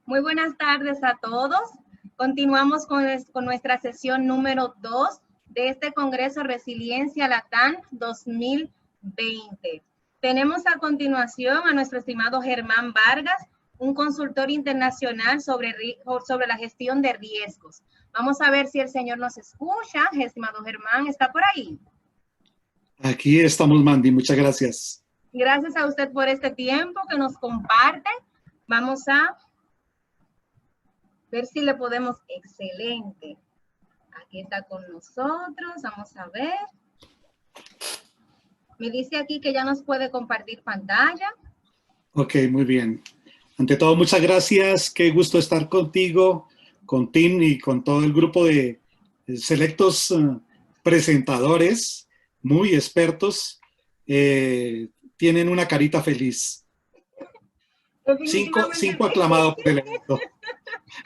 Muy buenas tardes a todos. Continuamos con nuestra sesión número 2 de este Congreso Resiliencia Latam 2020. Tenemos a continuación a nuestro estimado Germán Vargas, un consultor internacional sobre la gestión de riesgos. Vamos a ver si el señor nos escucha. Estimado Germán, ¿está por ahí? Aquí estamos, Mandy. Muchas gracias. Gracias a usted por este tiempo que nos comparte. Vamos a ver si le podemos. Excelente. Aquí está con nosotros. Vamos a ver. Me dice aquí que ya nos puede compartir pantalla. Ok, muy bien. Ante todo, muchas gracias. Qué gusto estar contigo, con Tim y con todo el grupo de selectos presentadores, muy expertos. Tienen una carita feliz. Cinco aclamados por el evento.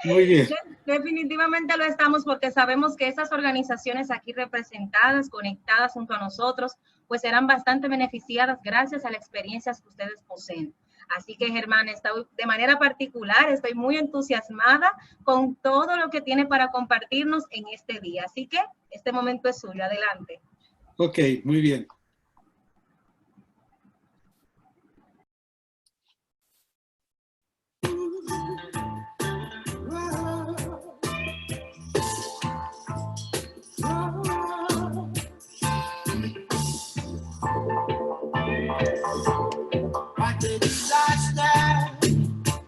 Muy bien. Definitivamente lo estamos, porque sabemos que esas organizaciones aquí representadas, conectadas junto a nosotros, pues serán bastante beneficiadas gracias a las experiencias que ustedes poseen. Así que, Germán, de manera particular estoy muy entusiasmada con todo lo que tiene para compartirnos en este día. Así que este momento es suyo. Adelante. Ok, muy bien.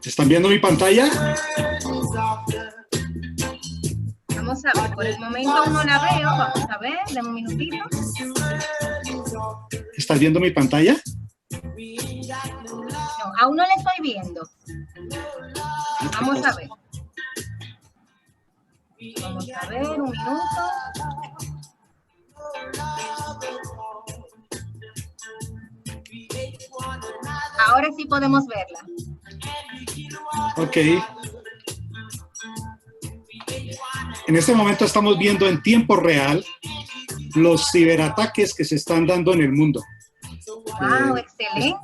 ¿Están viendo mi pantalla? Vamos a ver, por el momento aún no la veo. Vamos a ver, dame un minutito. ¿Estás viendo mi pantalla? No, aún no la estoy viendo. Vamos a ver. Vamos a ver, un minuto. Ahora sí podemos verla. Ok. En este momento estamos viendo en tiempo real los ciberataques que se están dando en el mundo. ¡Wow! ¡Excelente!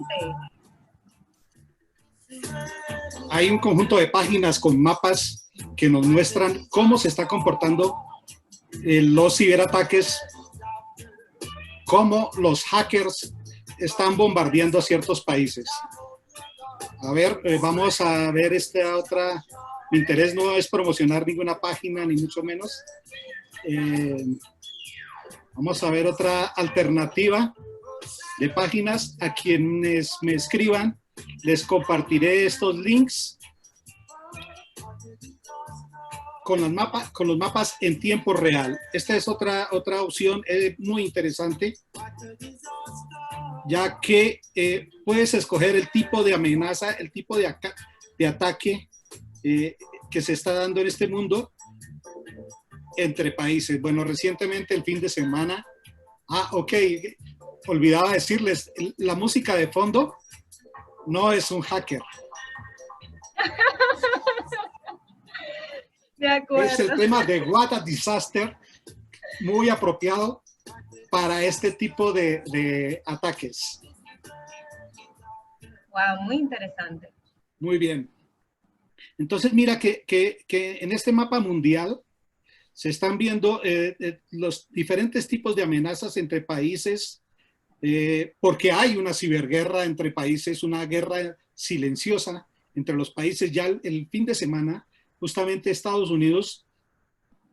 Hay un conjunto de páginas con mapas que nos muestran cómo se está comportando los ciberataques, cómo los hackers están bombardeando a ciertos países. A ver, vamos a ver esta otra. Mi interés no es promocionar ninguna página, ni mucho menos. Vamos a ver otra alternativa de páginas. A quienes me escriban, les compartiré estos links con los mapas en tiempo real. Esta es otra opción muy interesante, ya que puedes escoger el tipo de amenaza, el tipo de ataque que se está dando en este mundo entre países. Bueno, recientemente, el fin de semana, olvidaba decirles, la música de fondo no es un hacker. De acuerdo. Es el tema de What a Disaster, muy apropiado para este tipo de ataques. Wow, muy interesante. Muy bien. Entonces, mira que en este mapa mundial se están viendo los diferentes tipos de amenazas entre países, porque hay una ciberguerra entre países, una guerra silenciosa entre los países. Ya el fin de semana, justamente Estados Unidos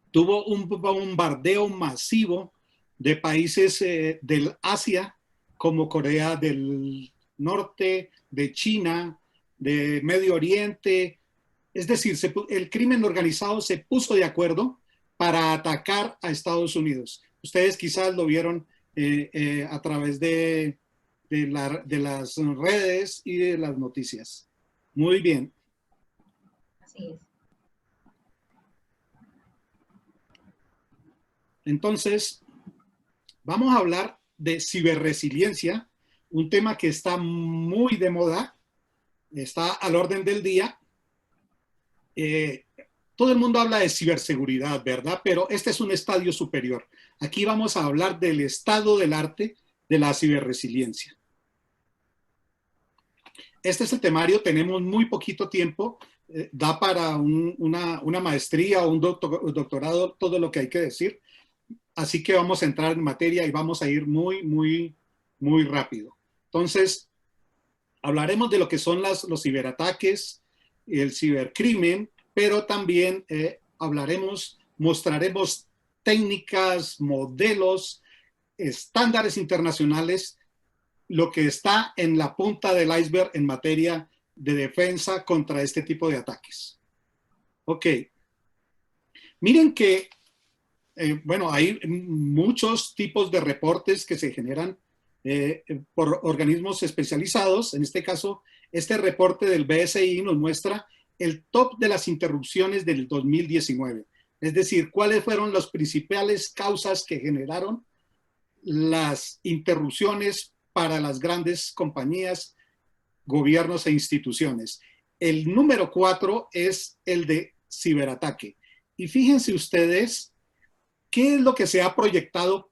tuvo un bombardeo masivo de países del Asia, como Corea del Norte, de China, de Medio Oriente. Es decir, el crimen organizado se puso de acuerdo para atacar a Estados Unidos. Ustedes quizás lo vieron a través de las redes y de las noticias. Muy bien. Así es. Entonces, vamos a hablar de ciberresiliencia, un tema que está muy de moda, está al orden del día. Todo el mundo habla de ciberseguridad, ¿verdad? Pero este es un estadio superior. Aquí vamos a hablar del estado del arte de la ciberresiliencia. Este es el temario, tenemos muy poquito tiempo. da para una maestría o un doctorado, todo lo que hay que decir. Así que vamos a entrar en materia y vamos a ir muy rápido. Entonces, hablaremos de lo que son los ciberataques, el cibercrimen, pero también mostraremos técnicas, modelos, estándares internacionales, lo que está en la punta del iceberg en materia de defensa contra este tipo de ataques. Ok. Miren que, bueno, hay muchos tipos de reportes que se generan por organismos especializados. En este caso, este reporte del BSI nos muestra el top de las interrupciones del 2019. Es decir, cuáles fueron las principales causas que generaron las interrupciones para las grandes compañías, gobiernos e instituciones. El número 4 es el de ciberataque. Y fíjense ustedes qué es lo que se ha proyectado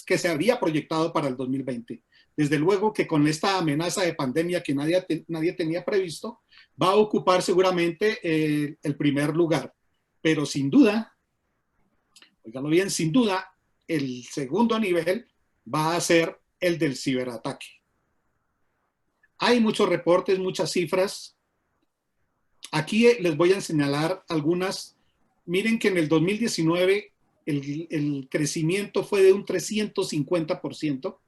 que se había proyectado para el 2020. Desde luego que con esta amenaza de pandemia que nadie tenía previsto, va a ocupar seguramente el primer lugar. Pero sin duda, óigalo bien, sin duda, el segundo nivel va a ser el del ciberataque. Hay muchos reportes, muchas cifras. Aquí les voy a señalar algunas. Miren que en el 2019 el crecimiento fue de un 350%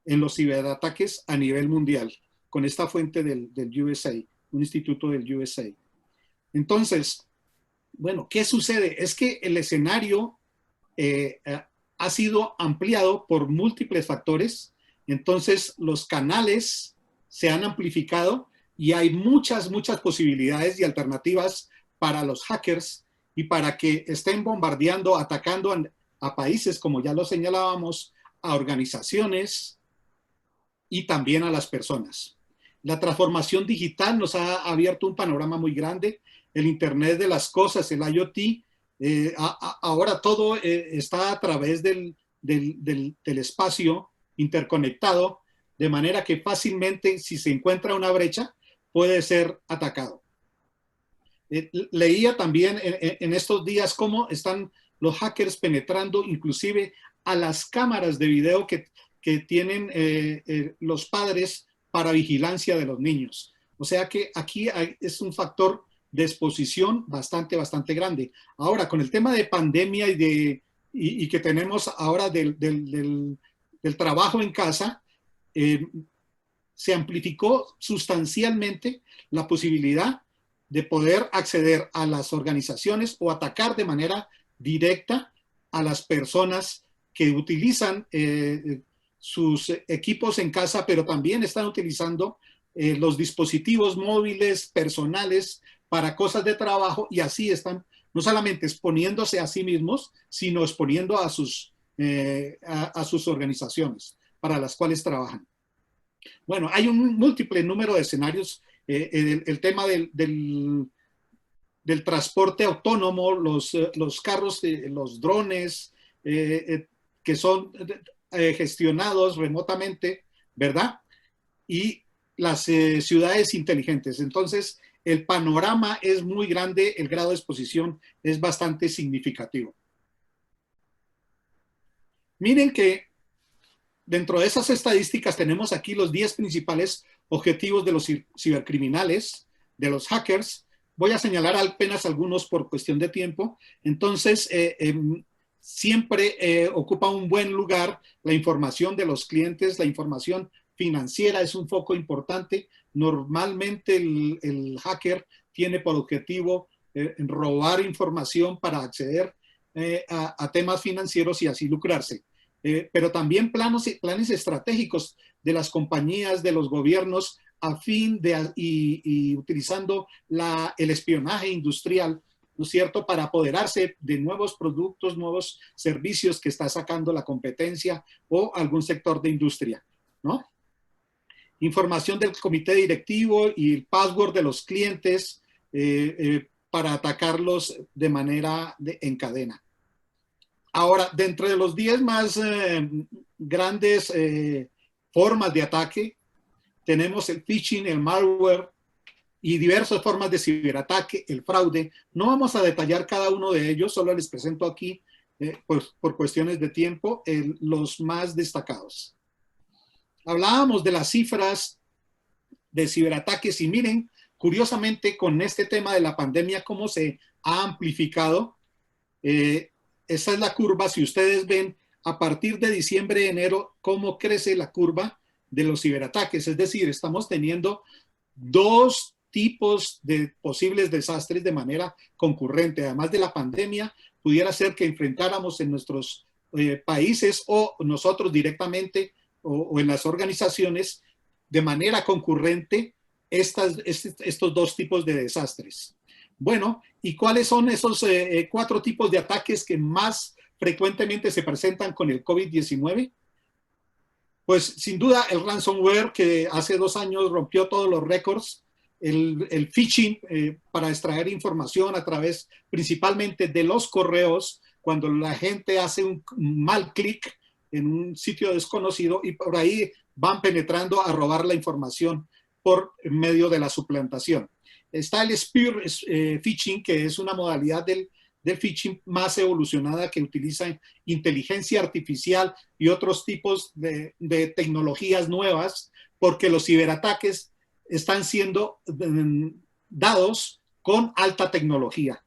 en los ciberataques a nivel mundial, con esta fuente del USA, un instituto del USA. Entonces, bueno, ¿qué sucede? Es que el escenario ha sido ampliado por múltiples factores. Entonces, los canales se han amplificado y hay muchas posibilidades y alternativas para los hackers y para que estén bombardeando, atacando a países, como ya lo señalábamos, a organizaciones y también a las personas. La transformación digital nos ha abierto un panorama muy grande. El Internet de las cosas, el IoT, ahora todo está a través del espacio interconectado, de manera que fácilmente, si se encuentra una brecha, puede ser atacado. Leía también en estos días cómo están los hackers penetrando inclusive a las cámaras de video que tienen los padres para vigilancia de los niños. O sea que aquí es un factor de exposición bastante grande. Ahora, con el tema de pandemia y que tenemos ahora del trabajo en casa, se amplificó sustancialmente la posibilidad de poder acceder a las organizaciones o atacar de manera directa a las personas que utilizan sus equipos en casa, pero también están utilizando los dispositivos móviles personales para cosas de trabajo, y así están no solamente exponiéndose a sí mismos, sino exponiendo a sus organizaciones para las cuales trabajan. Bueno, hay un múltiple número de escenarios. El tema del transporte autónomo, los carros, los drones que son gestionados remotamente, ¿verdad? Y las ciudades inteligentes. Entonces, el panorama es muy grande, el grado de exposición es bastante significativo. Miren que dentro de esas estadísticas tenemos aquí los 10 principales objetivos de los cibercriminales, de los hackers. Voy a señalar apenas algunos por cuestión de tiempo. Entonces, siempre ocupa un buen lugar la información de los clientes, la información financiera es un foco importante. Normalmente el hacker tiene por objetivo robar información para acceder a temas financieros y así lucrarse. Pero también planes estratégicos de las compañías, de los gobiernos, a fin de, y utilizando el espionaje industrial, ¿no es cierto?, para apoderarse de nuevos productos, nuevos servicios que está sacando la competencia o algún sector de industria, ¿no? Información del comité directivo y el password de los clientes para atacarlos de manera en cadena. Ahora, dentro de los 10 más grandes formas de ataque, tenemos el phishing, el malware, y diversas formas de ciberataque, el fraude. No vamos a detallar cada uno de ellos, solo les presento aquí, pues, por cuestiones de tiempo, los más destacados. Hablábamos de las cifras de ciberataques y miren, curiosamente, con este tema de la pandemia, cómo se ha amplificado. Esta es la curva, si ustedes ven, a partir de diciembre, enero, cómo crece la curva de los ciberataques. Es decir, estamos teniendo dos tipos de posibles desastres de manera concurrente. Además de la pandemia, pudiera ser que enfrentáramos en nuestros países o nosotros directamente o en las organizaciones de manera concurrente estos dos tipos de desastres. Bueno, ¿y cuáles son esos 4 tipos de ataques que más frecuentemente se presentan con el COVID-19? Pues sin duda el ransomware, que hace 2 años rompió todos los récords, el phishing para extraer información a través principalmente de los correos, cuando la gente hace un mal clic en un sitio desconocido y por ahí van penetrando a robar la información por medio de la suplantación. Está el spear phishing, que es una modalidad del phishing más evolucionada que utiliza inteligencia artificial y otros tipos de tecnologías nuevas, porque los ciberataques están siendo dados con alta tecnología.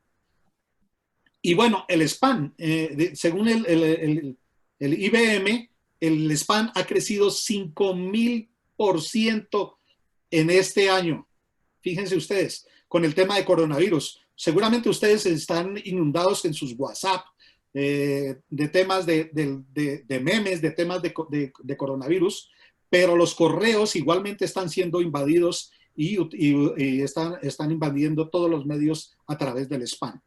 Y bueno, el spam, según el IBM, el spam ha crecido 5000% en este año. Fíjense ustedes, con el tema de coronavirus. Seguramente ustedes están inundados en sus WhatsApp de temas de memes, de temas de coronavirus, pero los correos igualmente están siendo invadidos y están invadiendo todos los medios a través del spam.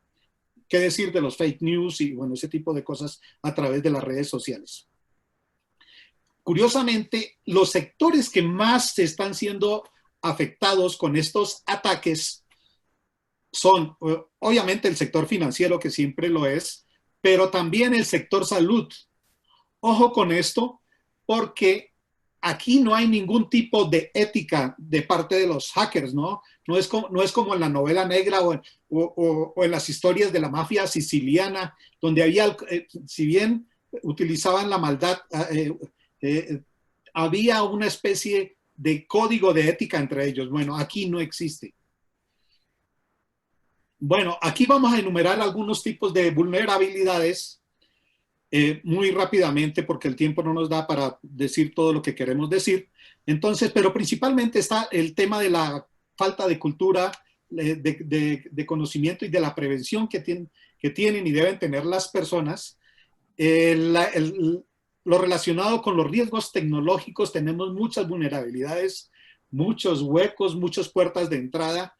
¿Qué decir de los fake news y bueno, ese tipo de cosas a través de las redes sociales? Curiosamente, los sectores que más se están siendo afectados con estos ataques son, obviamente, el sector financiero, que siempre lo es, pero también el sector salud. Ojo con esto, porque aquí no hay ningún tipo de ética de parte de los hackers, ¿no? No es como en la novela negra o en las historias de la mafia siciliana, donde había, si bien utilizaban la maldad, había una especie de código de ética entre ellos. Bueno, aquí no existe. Bueno, aquí vamos a enumerar algunos tipos de vulnerabilidades muy rápidamente porque el tiempo no nos da para decir todo lo que queremos decir. Entonces, pero principalmente está el tema de la falta de cultura, de conocimiento y de la prevención que tienen y deben tener las personas. Lo relacionado con los riesgos tecnológicos, tenemos muchas vulnerabilidades, muchos huecos, muchas puertas de entrada.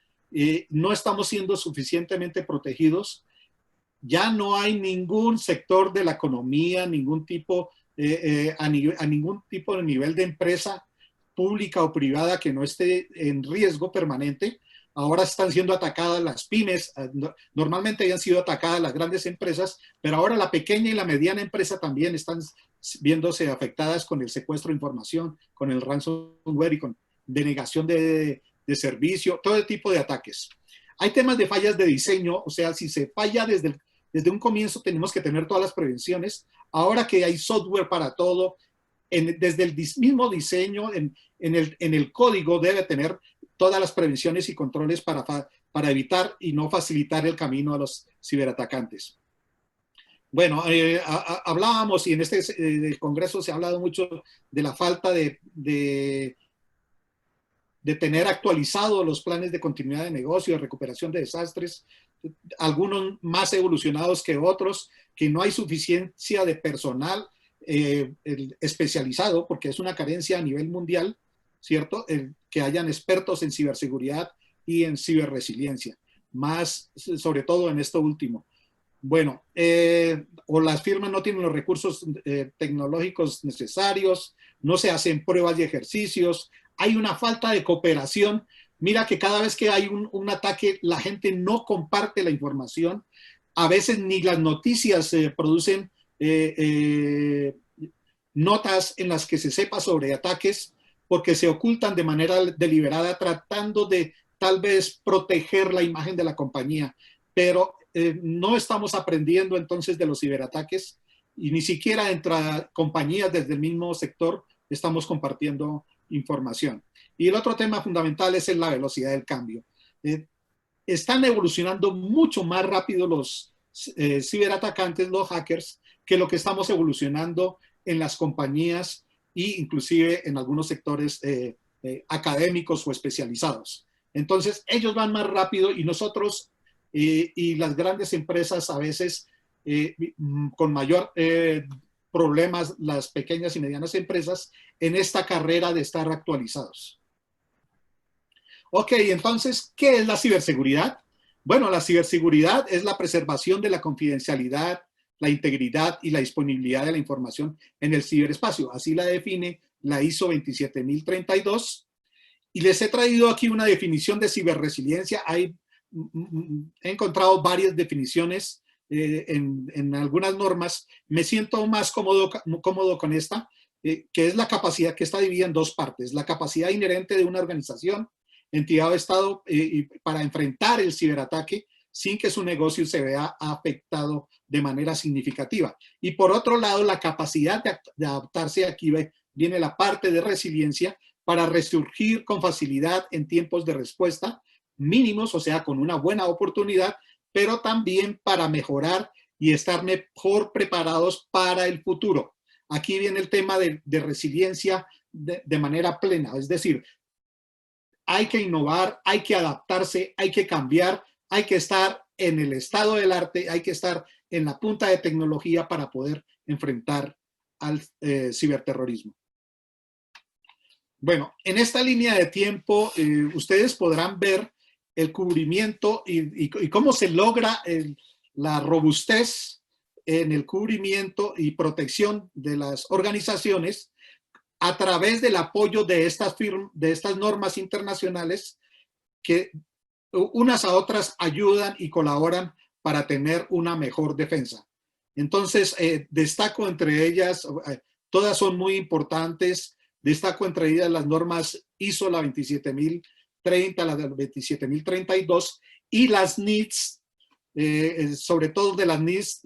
No estamos siendo suficientemente protegidos. Ya no hay ningún sector de la economía, ningún tipo, a ningún tipo de nivel de empresa pública o privada que no esté en riesgo permanente. Ahora están siendo atacadas las pymes, normalmente habían sido atacadas las grandes empresas, pero ahora la pequeña y la mediana empresa también están viéndose afectadas con el secuestro de información, con el ransomware y con denegación de servicio, todo tipo de ataques. Hay temas de fallas de diseño, o sea, si se falla desde un comienzo tenemos que tener todas las prevenciones. Ahora que hay software para todo, desde el mismo diseño, en el código debe tener todas las prevenciones y controles para evitar y no facilitar el camino a los ciberatacantes. Bueno, hablábamos y en este congreso se ha hablado mucho de la falta de tener actualizados los planes de continuidad de negocio, de recuperación de desastres, algunos más evolucionados que otros, que no hay suficiencia de personal especializado, porque es una carencia a nivel mundial, ¿cierto? Que hayan expertos en ciberseguridad y en ciberresiliencia, más sobre todo en esto último. Bueno, o las firmas no tienen los recursos tecnológicos necesarios, no se hacen pruebas y ejercicios, hay una falta de cooperación. Mira que cada vez que hay un ataque, la gente no comparte la información. A veces ni las noticias producen notas en las que se sepa sobre ataques porque se ocultan de manera deliberada tratando de tal vez proteger la imagen de la compañía, pero no estamos aprendiendo entonces de los ciberataques y ni siquiera entre compañías desde el mismo sector estamos compartiendo información. Y el otro tema fundamental es la velocidad del cambio. Están evolucionando mucho más rápido los ciberatacantes, los hackers, que lo que estamos evolucionando en las compañías e inclusive en algunos sectores académicos o especializados. Entonces, ellos van más rápido y nosotros y las grandes empresas a veces con mayor problemas, las pequeñas y medianas empresas, en esta carrera de estar actualizados. Ok, entonces, ¿qué es la ciberseguridad? Bueno, la ciberseguridad es la preservación de la confidencialidad, la integridad y la disponibilidad de la información en el ciberespacio. Así la define la ISO 27032. Y les he traído aquí una definición de ciberresiliencia. He encontrado varias definiciones en algunas normas. Me siento más cómodo con esta, que es la capacidad que está dividida en dos partes. La capacidad inherente de una organización, entidad o Estado para enfrentar el ciberataque sin que su negocio se vea afectado de manera significativa. Y por otro lado, la capacidad de adaptarse, aquí viene la parte de resiliencia, para resurgir con facilidad en tiempos de respuesta mínimos, o sea, con una buena oportunidad, pero también para mejorar y estar mejor preparados para el futuro. Aquí viene el tema de resiliencia de manera plena, es decir, hay que innovar, hay que adaptarse, hay que cambiar, hay que estar en el estado del arte, hay que estar en la punta de tecnología para poder enfrentar al ciberterrorismo. Bueno, en esta línea de tiempo ustedes podrán ver el cubrimiento y cómo se logra la robustez en el cubrimiento y protección de las organizaciones a través del apoyo de estas normas internacionales que unas a otras ayudan y colaboran para tener una mejor defensa. Entonces, destaco entre ellas, todas son muy importantes. Destaco entre ellas las normas ISO, la 27030, la 27032 y las NIST, sobre todo de las NIST,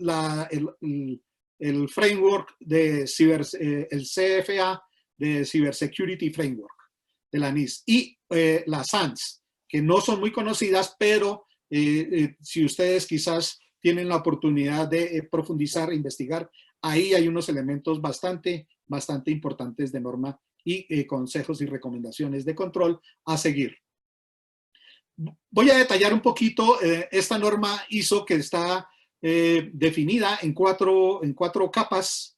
el framework de el CFA, de Cyber Security Framework de la NIST y las SANS, que no son muy conocidas, pero si ustedes quizás tienen la oportunidad de profundizar, investigar, ahí hay unos elementos bastante importantes de norma y consejos y recomendaciones de control a seguir. Voy a detallar un poquito esta norma ISO que está definida en cuatro capas.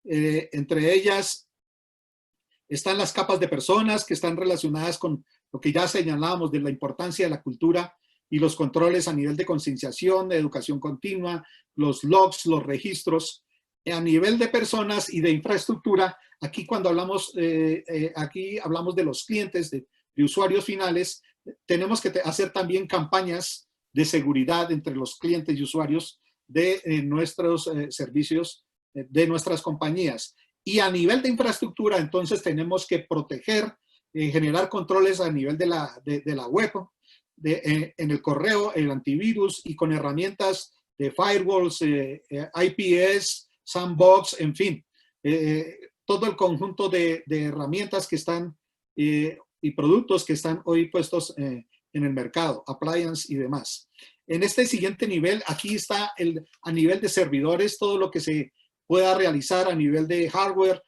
Entre ellas están las capas de personas que están relacionadas con lo que ya señalábamos de la importancia de la cultura y los controles a nivel de concienciación, de educación continua, los logs, los registros. A nivel de personas y de infraestructura, aquí cuando hablamos, aquí hablamos de los clientes, de usuarios finales, tenemos que hacer también campañas de seguridad entre los clientes y usuarios de nuestros servicios, de nuestras compañías. Y a nivel de infraestructura, entonces tenemos que proteger, generar controles a nivel de la web, en el correo, el antivirus y con herramientas de firewalls, IPS, Sandbox, en fin, todo el conjunto de herramientas que están y productos que están hoy puestos en el mercado, appliance y demás. En este siguiente nivel, aquí está a nivel de servidores, todo lo que se pueda realizar a nivel de hardware,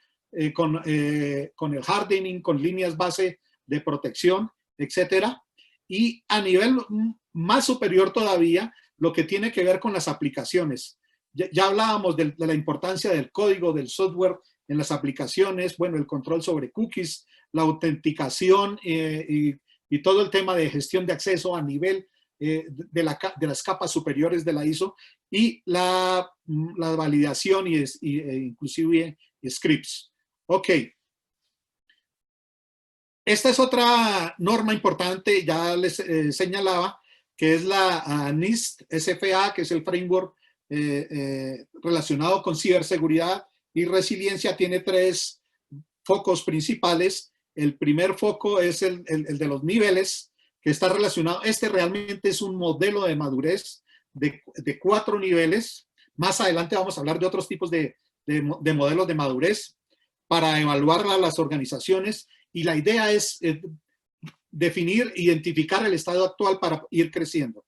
con el hardening, con líneas base de protección, etcétera. Y a nivel más superior todavía, lo que tiene que ver con las aplicaciones. Ya hablábamos de la importancia del código, del software en las aplicaciones, bueno, el control sobre cookies, la autenticación y todo el tema de gestión de acceso a nivel de las capas superiores de la ISO y la validación e inclusive scripts. Ok. Esta es otra norma importante, ya les señalaba, que es la NIST SFA, que es el framework relacionado con ciberseguridad y resiliencia. Tiene tres focos principales. El primer foco es el de los niveles, que está relacionado. Este realmente es un modelo de madurez de 4 niveles. Más adelante vamos a hablar de otros tipos de modelos de madurez para evaluar a las organizaciones, y la idea es definir, identificar el estado actual para ir creciendo.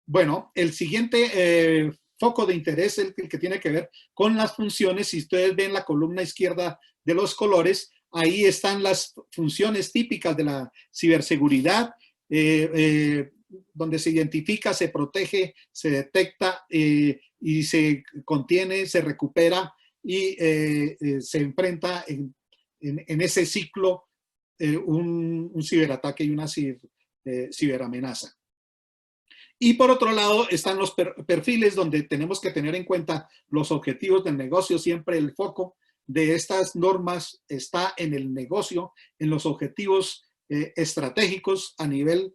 Bueno, el siguiente foco de interés es el que tiene que ver con las funciones. Si ustedes ven la columna izquierda de los colores, ahí están las funciones típicas de la ciberseguridad, donde se identifica, se protege, se detecta y se contiene, se recupera y se enfrenta en ese ciclo un ciberataque y una ciberamenaza. Y por otro lado están los perfiles, donde tenemos que tener en cuenta los objetivos del negocio. Siempre el foco de estas normas está en el negocio, en los objetivos estratégicos a nivel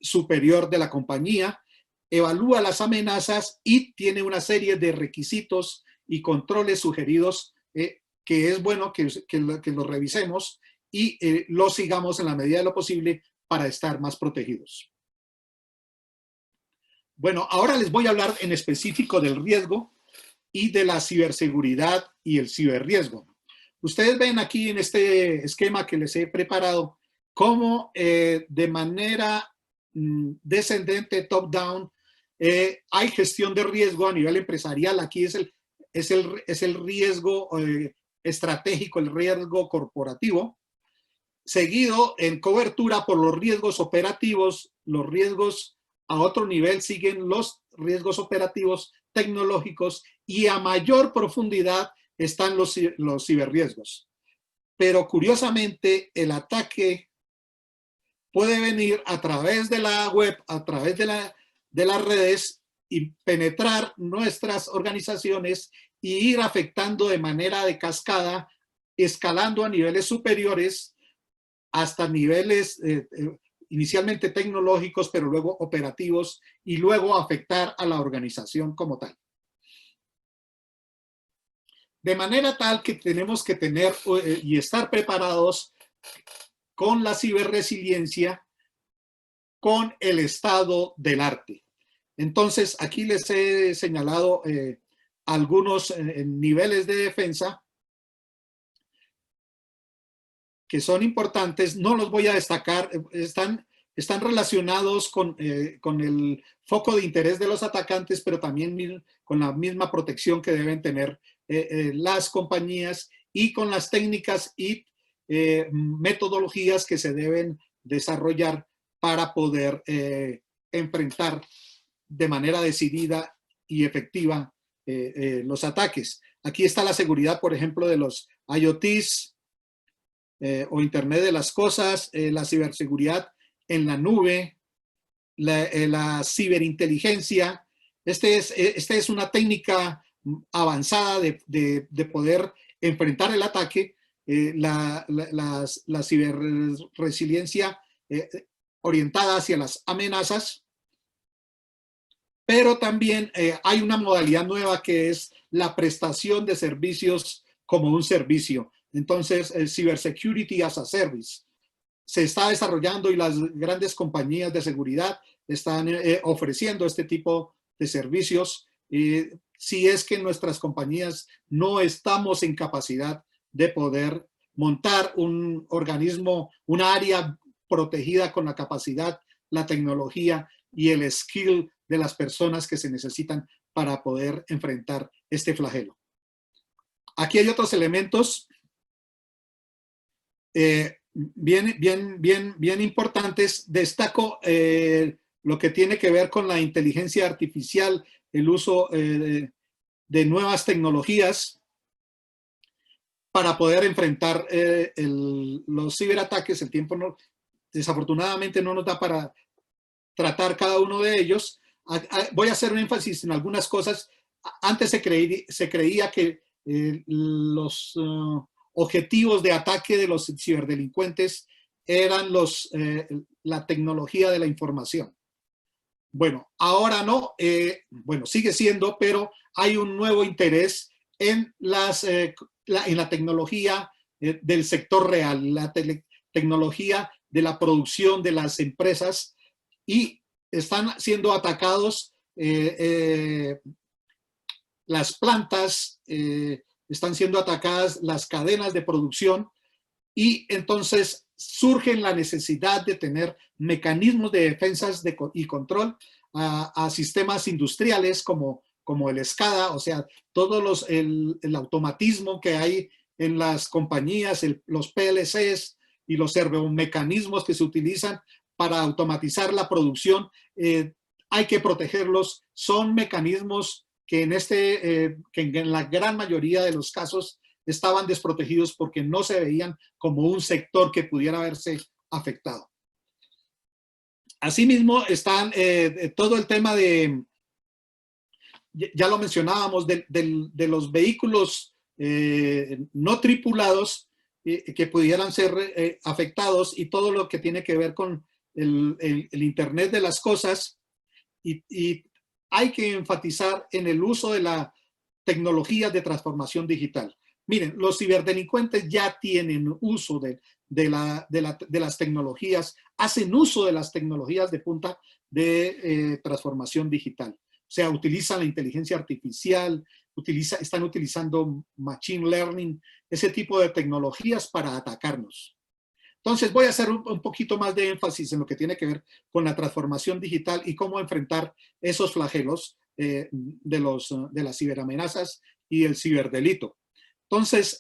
superior de la compañía. Evalúa las amenazas y tiene una serie de requisitos y controles sugeridos que es bueno que lo revisemos y lo sigamos en la medida de lo posible para estar más protegidos. Bueno, ahora les voy a hablar en específico del riesgo y de la ciberseguridad y el ciberriesgo. Ustedes ven aquí en este esquema que les he preparado cómo de manera descendente, top-down, hay gestión de riesgo a nivel empresarial. Aquí es el riesgo estratégico, el riesgo corporativo, seguido en cobertura por los riesgos operativos. Los riesgos a otro nivel siguen los riesgos operativos tecnológicos, y a mayor profundidad están los ciberriesgos. Pero curiosamente el ataque puede venir a través de la web, a través de las redes, y penetrar nuestras organizaciones y ir afectando de manera de cascada, escalando a niveles superiores hasta niveles inicialmente tecnológicos, pero luego operativos, y luego afectar a la organización como tal. De manera tal que tenemos que tener y estar preparados con la ciberresiliencia, con el estado del arte. Entonces, aquí les he señalado algunos niveles de defensa que son importantes. No los voy a destacar, están relacionados con el foco de interés de los atacantes, pero también con la misma protección que deben tener las compañías, y con las técnicas y metodologías que se deben desarrollar para poder enfrentar de manera decidida y efectiva los ataques. Aquí está la seguridad, por ejemplo, de los IoTs o Internet de las Cosas, la ciberseguridad en la nube, la ciberinteligencia. Esta es una técnica avanzada de poder enfrentar el ataque, la ciberresiliencia orientada hacia las amenazas. Pero también hay una modalidad nueva que es la prestación de servicios como un servicio. Entonces, el Cybersecurity as a Service se está desarrollando, y las grandes compañías de seguridad están ofreciendo este tipo de servicios. Si es que nuestras compañías no estamos en capacidad de poder montar un organismo, una área protegida con la capacidad, la tecnología y el skill de las personas que se necesitan para poder enfrentar este flagelo. Aquí hay otros elementos bien importantes. Destaco lo que tiene que ver con la inteligencia artificial, el uso de nuevas tecnologías para poder enfrentar los ciberataques. El tiempo desafortunadamente no nos da para tratar cada uno de ellos. Voy a hacer un énfasis en algunas cosas. Antes se creía que los objetivos de ataque de los ciberdelincuentes eran la tecnología de la información. Bueno, ahora no, bueno, sigue siendo, pero hay un nuevo interés en la tecnología del sector real, la tecnología de la producción de las empresas y están siendo atacados las plantas, están siendo atacadas las cadenas de producción y entonces surge la necesidad de tener mecanismos de defensas y control a sistemas industriales como el SCADA, o sea, el automatismo que hay en las compañías, los PLCs y los servomecanismos que se utilizan para automatizar la producción, hay que protegerlos. Son mecanismos que en la gran mayoría de los casos estaban desprotegidos porque no se veían como un sector que pudiera verse afectado. Asimismo, están todo el tema de, ya lo mencionábamos, de los vehículos no tripulados que pudieran ser afectados y todo lo que tiene que ver con el Internet de las cosas. Y hay que enfatizar en el uso de la tecnología de transformación digital. Miren, los ciberdelincuentes ya tienen uso de las tecnologías, hacen uso de las tecnologías de punta de transformación digital. O sea, utilizan la inteligencia artificial, están utilizando machine learning, ese tipo de tecnologías para atacarnos. Entonces voy a hacer un poquito más de énfasis en lo que tiene que ver con la transformación digital y cómo enfrentar esos flagelos de las ciberamenazas y el ciberdelito. Entonces,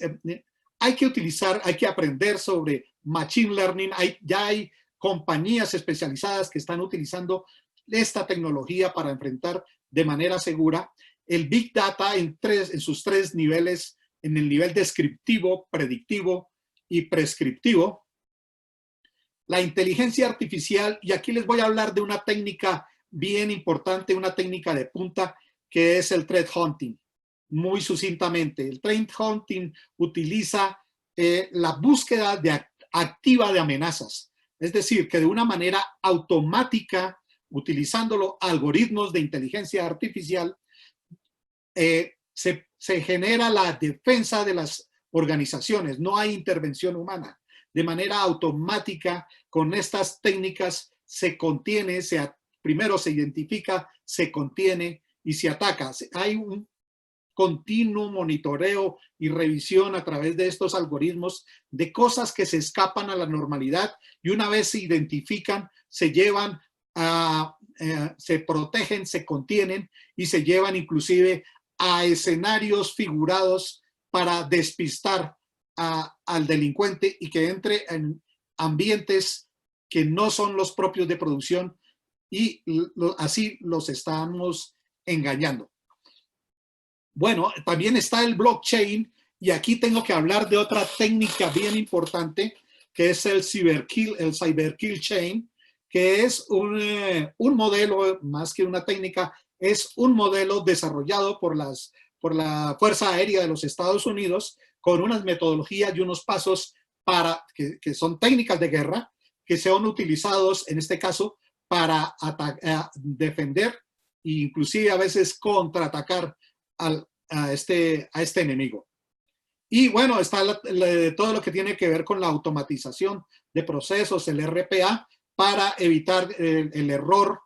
hay que aprender sobre machine learning. Ya hay compañías especializadas que están utilizando esta tecnología para enfrentar de manera segura el Big Data en sus tres niveles, en el nivel descriptivo, predictivo y prescriptivo. La inteligencia artificial, y aquí les voy a hablar de una técnica bien importante, una técnica de punta, que es el threat hunting. Muy sucintamente, el threat hunting utiliza la búsqueda activa de amenazas. Es decir, que de una manera automática, utilizando algoritmos de inteligencia artificial, se genera la defensa de las organizaciones. No hay intervención humana. De manera automática, con estas técnicas se contiene, primero se identifica, se contiene y se ataca. Hay un continuo monitoreo y revisión a través de estos algoritmos de cosas que se escapan a la normalidad y una vez se identifican, se llevan se protegen, se contienen y se llevan inclusive a escenarios figurados para despistar al delincuente y que entre en ambientes que no son los propios de producción y así los estamos engañando. Bueno, también está el blockchain y aquí tengo que hablar de otra técnica bien importante que es el cyberkill chain, que es un modelo, más que una técnica, es un modelo desarrollado por la Fuerza Aérea de los Estados Unidos con unas metodologías y unos pasos que son técnicas de guerra que son utilizados en este caso para defender e inclusive a veces contraatacar a este enemigo. Y bueno, está todo lo que tiene que ver con la automatización de procesos, el RPA, para evitar el error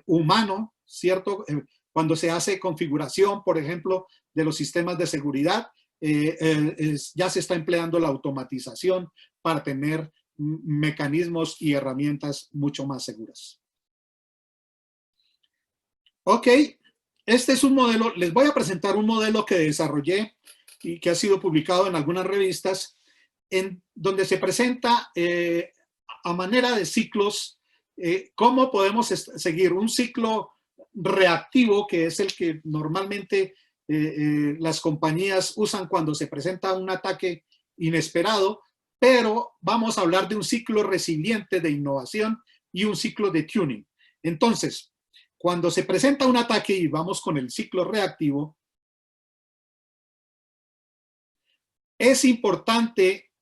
humano, ¿cierto? Cuando se hace configuración, por ejemplo, de los sistemas de seguridad, ya se está empleando la automatización para tener mecanismos y herramientas mucho más seguras. Ok, este es un modelo, les voy a presentar un modelo que desarrollé y que ha sido publicado en algunas revistas, en donde se presenta a manera de ciclos cómo podemos seguir un ciclo reactivo, que es el que normalmente las compañías usan cuando se presenta un ataque inesperado, pero vamos a hablar de un ciclo resiliente de innovación y un ciclo de tuning. Entonces, cuando se presenta un ataque y vamos con el ciclo reactivo, es importante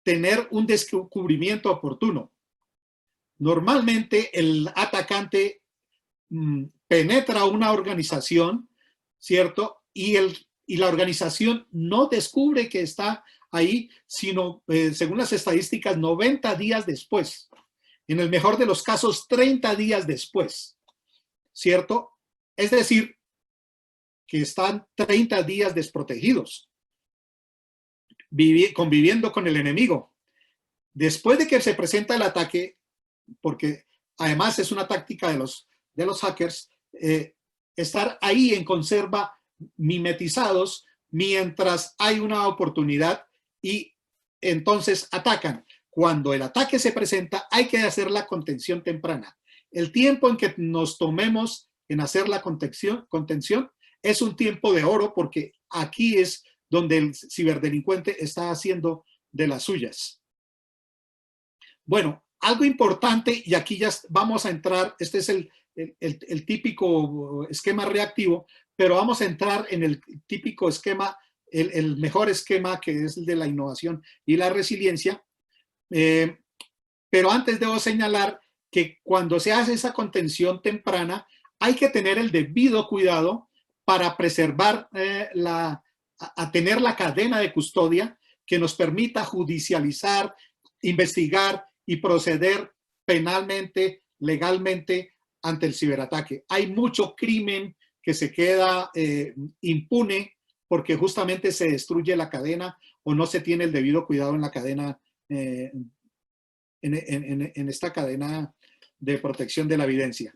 tener un descubrimiento oportuno. Normalmente el atacante penetra una organización, ¿cierto? Y la organización no descubre que está ahí, sino, según las estadísticas, 90 días después. En el mejor de los casos, 30 días después, ¿cierto? Es decir, que están 30 días desprotegidos, conviviendo con el enemigo. Después de que se presenta el ataque, porque además es una táctica de los hackers, estar ahí en conserva, mimetizados, mientras hay una oportunidad y entonces atacan. Cuando el ataque se presenta, hay que hacer la contención temprana. El tiempo en que nos tomemos en hacer la contención es un tiempo de oro, porque aquí es donde el ciberdelincuente está haciendo de las suyas. Bueno, algo importante, y aquí ya vamos a entrar, este es el típico esquema reactivo, pero vamos a entrar en el típico esquema, el mejor esquema, que es el de la innovación y la resiliencia. Pero antes debo señalar que cuando se hace esa contención temprana, hay que tener el debido cuidado para preservar, a tener la cadena de custodia que nos permita judicializar, investigar y proceder penalmente, legalmente ante el ciberataque. Hay mucho crimen que se queda impune porque justamente se destruye la cadena o no se tiene el debido cuidado en la cadena, en esta cadena de protección de la evidencia.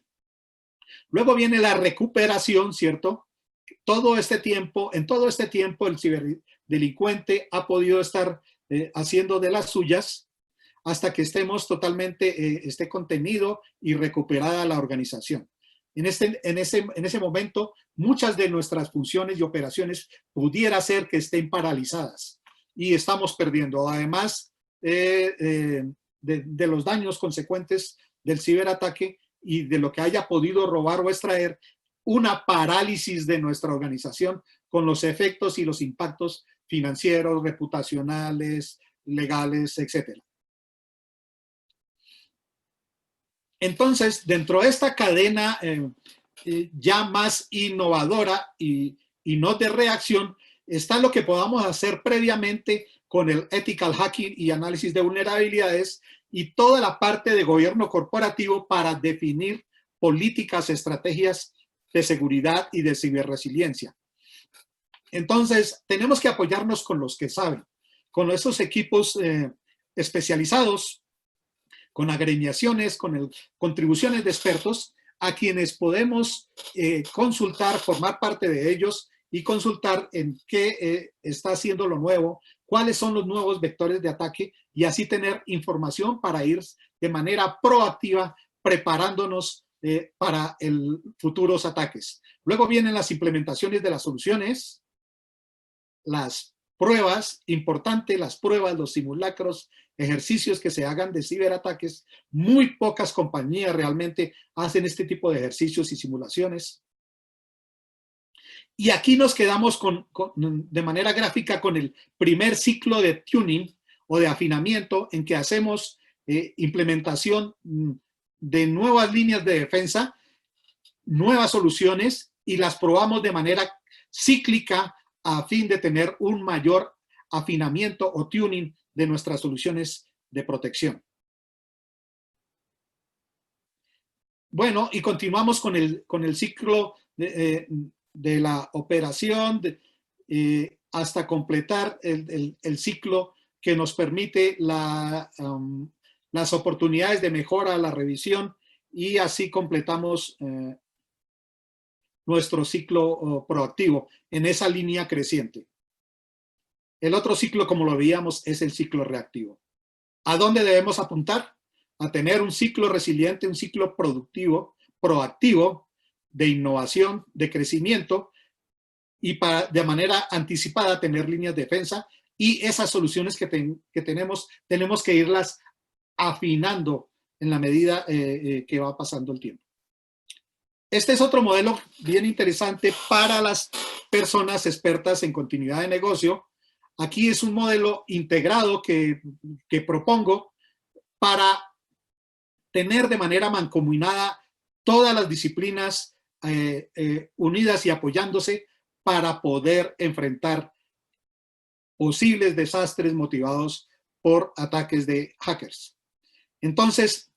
Luego viene la recuperación, ¿cierto? En todo este tiempo el ciberdelincuente ha podido estar haciendo de las suyas hasta que estemos totalmente, esté contenido y recuperada la organización. En ese momento, muchas de nuestras funciones y operaciones pudiera ser que estén paralizadas y estamos perdiendo. Además de los daños consecuentes del ciberataque y de lo que haya podido robar o extraer, una parálisis de nuestra organización con los efectos y los impactos financieros, reputacionales, legales, etcétera. Entonces, dentro de esta cadena ya más innovadora y no de reacción, está lo que podamos hacer previamente con el ethical hacking y análisis de vulnerabilidades y toda la parte de gobierno corporativo para definir políticas, estrategias de seguridad y de ciberresiliencia. Entonces, tenemos que apoyarnos con los que saben, con esos equipos especializados, con agremiaciones, con contribuciones de expertos, a quienes podemos consultar, formar parte de ellos y consultar en qué está haciendo lo nuevo, cuáles son los nuevos vectores de ataque y así tener información para ir de manera proactiva preparándonos para futuros ataques. Luego vienen las implementaciones de las soluciones, las pruebas, importante, las pruebas, los simulacros, ejercicios que se hagan de ciberataques. Muy pocas compañías realmente hacen este tipo de ejercicios y simulaciones. Y aquí nos quedamos de manera gráfica con el primer ciclo de tuning o de afinamiento en que hacemos implementación de nuevas líneas de defensa, nuevas soluciones y las probamos de manera cíclica a fin de tener un mayor afinamiento o tuning de nuestras soluciones de protección. Bueno, y continuamos con el ciclo de la operación hasta completar el ciclo que nos permite las oportunidades de mejora, la revisión, y así completamos nuestro ciclo proactivo en esa línea creciente. El otro ciclo, como lo veíamos, es el ciclo reactivo. ¿A dónde debemos apuntar? A tener un ciclo resiliente, un ciclo productivo, proactivo, de innovación, de crecimiento, y de manera anticipada tener líneas de defensa, y esas soluciones que tenemos que irlas afinando en la medida que va pasando el tiempo. Este es otro modelo bien interesante para las personas expertas en continuidad de negocio. Aquí es un modelo integrado que propongo para tener de manera mancomunada todas las disciplinas unidas y apoyándose para poder enfrentar posibles desastres motivados por ataques de hackers. Entonces,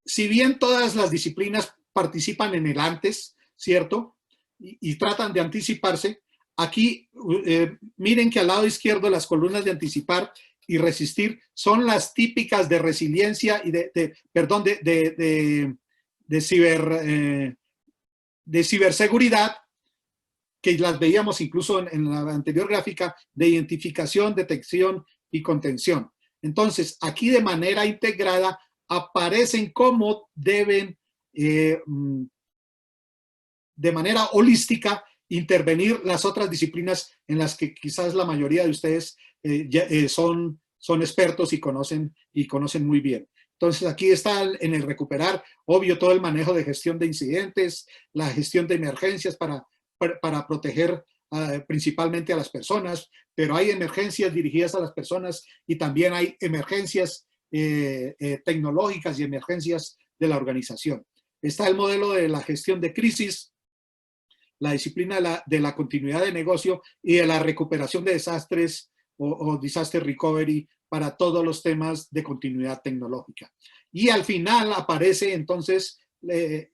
si bien todas las disciplinas participan en el antes, ¿cierto? Y tratan de anticiparse, aquí miren que al lado izquierdo las columnas de anticipar y resistir son las típicas de resiliencia y de ciberseguridad, que las veíamos incluso en la anterior gráfica, de identificación, detección y contención. Entonces, aquí de manera integrada aparecen cómo deben, de manera holística, intervenir las otras disciplinas en las que quizás la mayoría de ustedes son expertos y conocen muy bien. Entonces, aquí está en el recuperar, obvio, todo el manejo de gestión de incidentes, la gestión de emergencias para proteger principalmente a las personas, pero hay emergencias dirigidas a las personas y también hay emergencias tecnológicas y emergencias de la organización. Está el modelo de la gestión de crisis, la disciplina de la continuidad de negocio y de la recuperación de desastres o disaster recovery para todos los temas de continuidad tecnológica. Y al final aparece entonces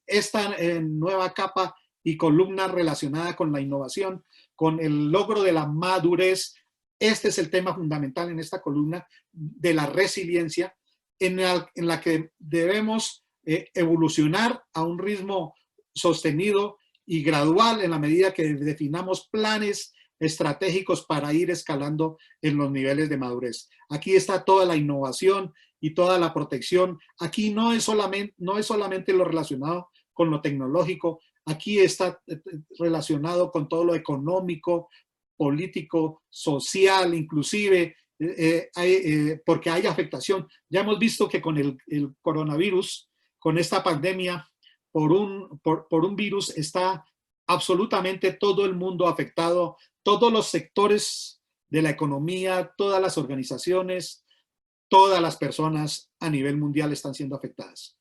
esta nueva capa y columna relacionada con la innovación, con el logro de la madurez. Este es el tema fundamental en esta columna de la resiliencia, en la que debemos evolucionar a un ritmo sostenido y gradual en la medida que definamos planes estratégicos para ir escalando en los niveles de madurez. Aquí está toda la innovación y toda la protección. Aquí no es solamente lo relacionado con lo tecnológico, aquí está relacionado con todo lo económico, político, social, inclusive, porque hay afectación. Ya hemos visto que con el coronavirus, con esta pandemia, por un virus, está absolutamente todo el mundo afectado, todos los sectores de la economía, todas las organizaciones, todas las personas a nivel mundial están siendo afectadas.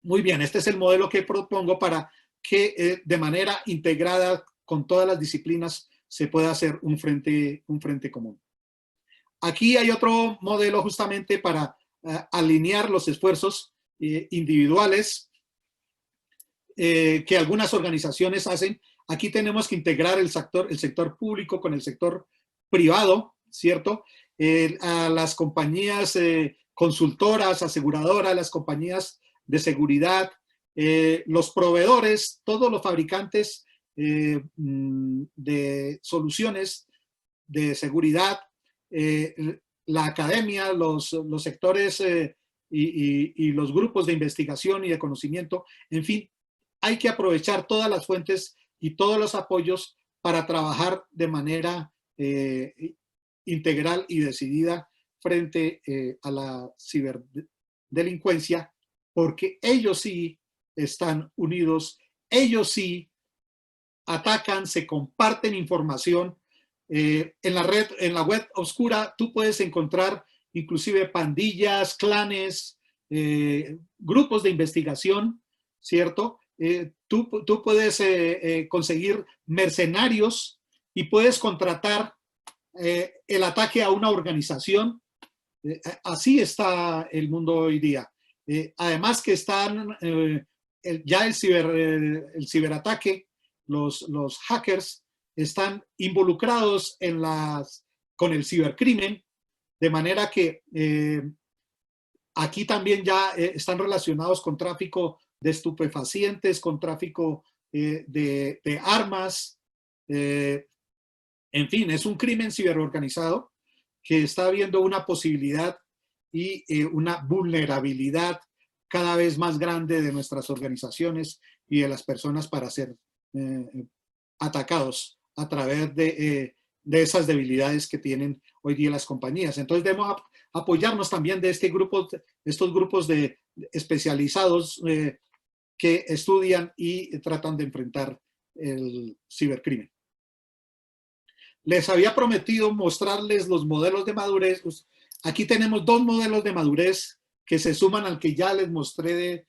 Muy bien, este es el modelo que propongo para que de manera integrada con todas las disciplinas se pueda hacer un frente común. Aquí hay otro modelo justamente para alinear los esfuerzos individuales que algunas organizaciones hacen. Aquí tenemos que integrar el sector público con el sector privado, ¿cierto? A las compañías consultoras, aseguradoras, las compañías de seguridad, los proveedores, todos los fabricantes de soluciones de seguridad, la academia, los sectores y los grupos de investigación y de conocimiento. En fin, hay que aprovechar todas las fuentes y todos los apoyos para trabajar de manera integral y decidida frente a la ciberdelincuencia, porque ellos sí están unidos, ellos sí atacan, se comparten información. En la web oscura, tú puedes encontrar inclusive pandillas, clanes, grupos de investigación, ¿cierto? Tú puedes conseguir mercenarios y puedes contratar el ataque a una organización. Así está el mundo hoy día. Además que están ya el ciberataque, los hackers están involucrados con el cibercrimen, de manera que aquí también ya están relacionados con tráfico de estupefacientes, con tráfico de armas. En fin, es un crimen ciberorganizado que está viendo una posibilidad y una vulnerabilidad cada vez más grande de nuestras organizaciones y de las personas para ser atacados a través de esas debilidades que tienen hoy día las compañías. Entonces debemos apoyarnos también de estos grupos de especializados que estudian y tratan de enfrentar el cibercrimen. Les había prometido mostrarles los modelos de madurez. Aquí tenemos dos modelos de madurez que se suman al que ya les mostré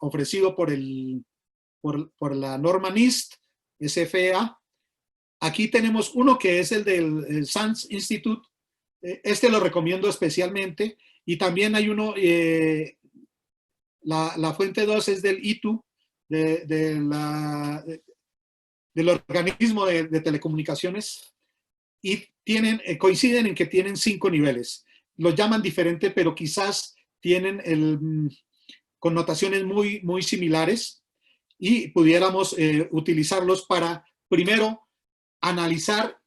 ofrecido por la norma NIST, SFA. Aquí tenemos uno que es el del SANS Institute. Este lo recomiendo especialmente. Y también hay uno, la fuente 2 es del ITU, del organismo de telecomunicaciones, y coinciden en que tienen 5 niveles. Los llaman diferente, pero quizás tienen connotaciones muy similares, y pudiéramos utilizarlos para, primero, analizar,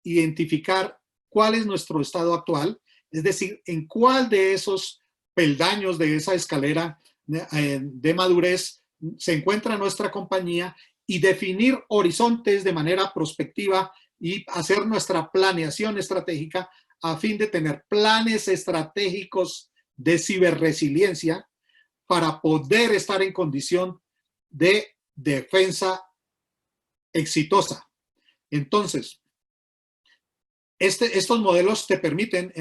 identificar cuál es nuestro estado actual, es decir, en cuál de esos peldaños de esa escalera de madurez se encuentra nuestra compañía, y definir horizontes de manera prospectiva y hacer nuestra planeación estratégica a fin de tener planes estratégicos de ciberresiliencia para poder estar en condición de defensa exitosa. Entonces, estos modelos te permiten